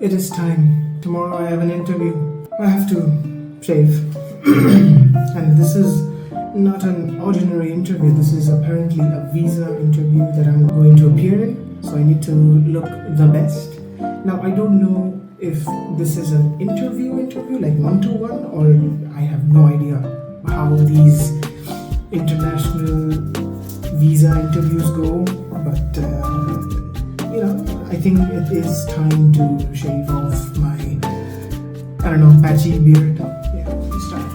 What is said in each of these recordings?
It is time. Tomorrow I have an interview. I have to shave. And this is not an ordinary interview. This is apparently a visa interview that I'm going to appear in. So I need to look the best. Now I don't know if this is an interview like one-to-one, or I have no idea how these international visa interviews go. But I think it is time to shave off my, patchy beard. Yeah, it's time.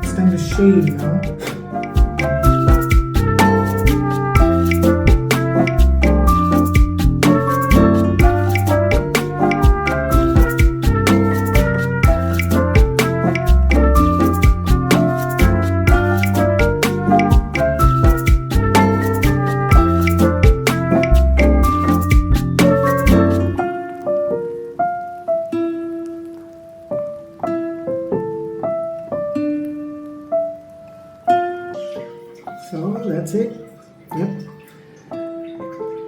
It's time to shave now. So that's it. Yep.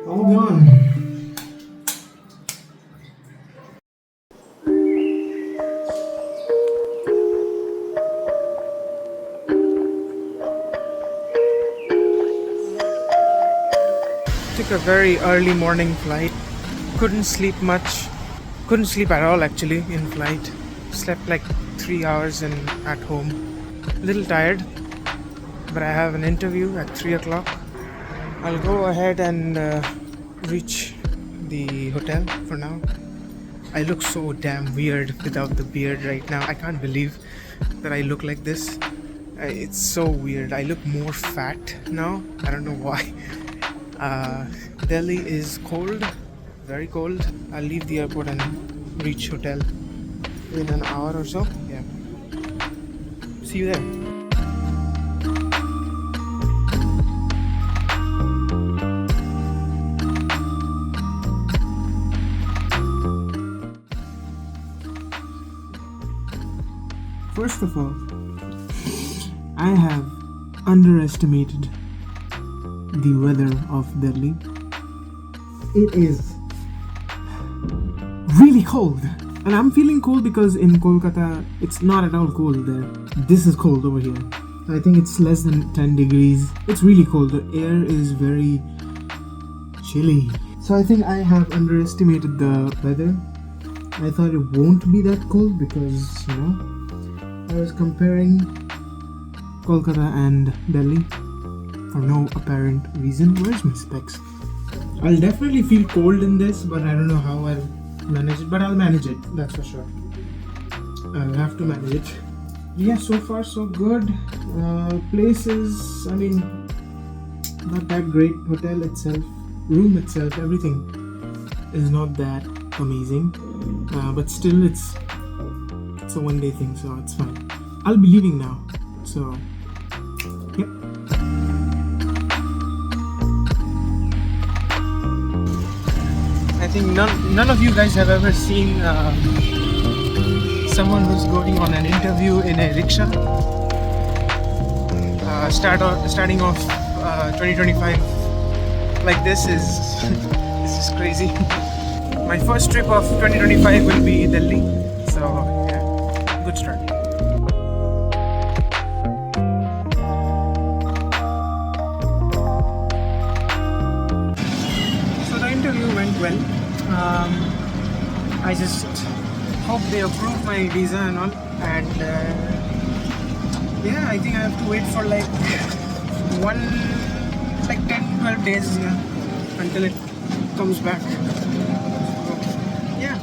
All gone. Took a very early morning flight. Couldn't sleep much. Couldn't sleep at all actually in flight. Slept like 3 hours at home. Little tired. But I have an interview at 3 o'clock. I'll go ahead and reach the hotel for now. I look so damn weird without the beard right now. I can't believe that I look like this. It's so weird. I look more fat now. I don't know why. Delhi is cold, very cold. I'll leave the airport and reach hotel in an hour or so. Yeah. See you there. First of all, I have underestimated the weather of Delhi. It is really cold. And I'm feeling cold because in Kolkata, it's not at all cold there. This is cold over here. I think it's less than 10 degrees. It's really cold. The air is very chilly. So I think I have underestimated the weather. I thought it won't be that cold because, I was comparing Kolkata and Delhi for no apparent reason. Where's my specs? I'll definitely feel cold in this, but I don't know how I'll manage it. But I'll manage it, that's for sure. I'll have to manage it. Yeah, so far so good. Place is, not that great. Hotel itself, room itself, everything is not that amazing. But still, it's a one-day thing, so it's fine. I'll be leaving now, so yep. I think none of you guys have ever seen someone who's going on an interview in a rickshaw. Starting off 2025 like this is crazy. My first trip of 2025 will be Delhi, so yeah, good start. So the interview went well. I just hope they approve my visa and all, and I think I have to wait for like 10-12 days until it comes back. Yeah.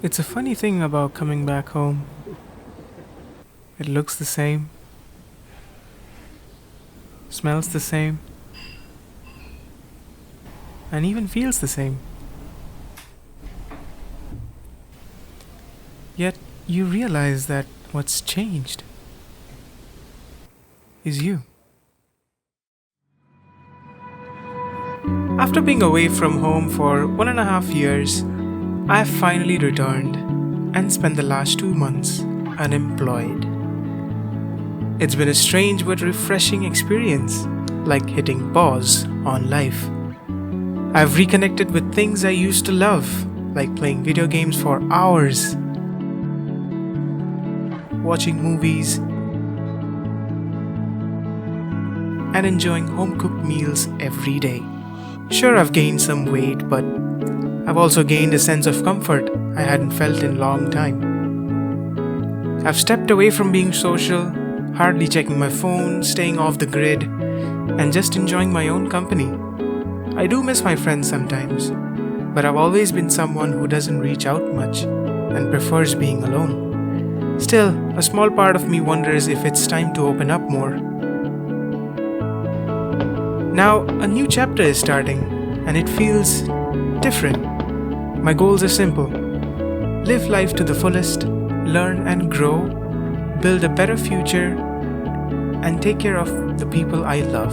It's a funny thing about coming back home. It looks the same, smells the same, and even feels the same. Yet you realize that what's changed is you. After being away from home for 1.5 years, I have finally returned and spent the last 2 months unemployed. It's been a strange but refreshing experience, like hitting pause on life. I've reconnected with things I used to love, like playing video games for hours, watching movies, and enjoying home-cooked meals every day. Sure, I've gained some weight, but I've also gained a sense of comfort I hadn't felt in a long time. I've stepped away from being social, hardly checking my phone, staying off the grid, and just enjoying my own company. I do miss my friends sometimes, but I've always been someone who doesn't reach out much and prefers being alone. Still, a small part of me wonders if it's time to open up more. Now, a new chapter is starting, and it feels different. My goals are simple: live life to the fullest, learn and grow, build a better future, and take care of the people I love.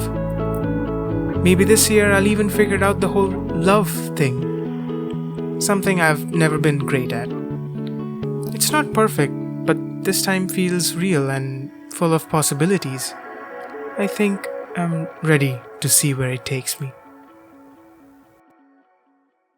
Maybe this year I'll even figure out the whole love thing, something I've never been great at. It's not perfect, but this time feels real and full of possibilities. I think I'm ready to see where it takes me.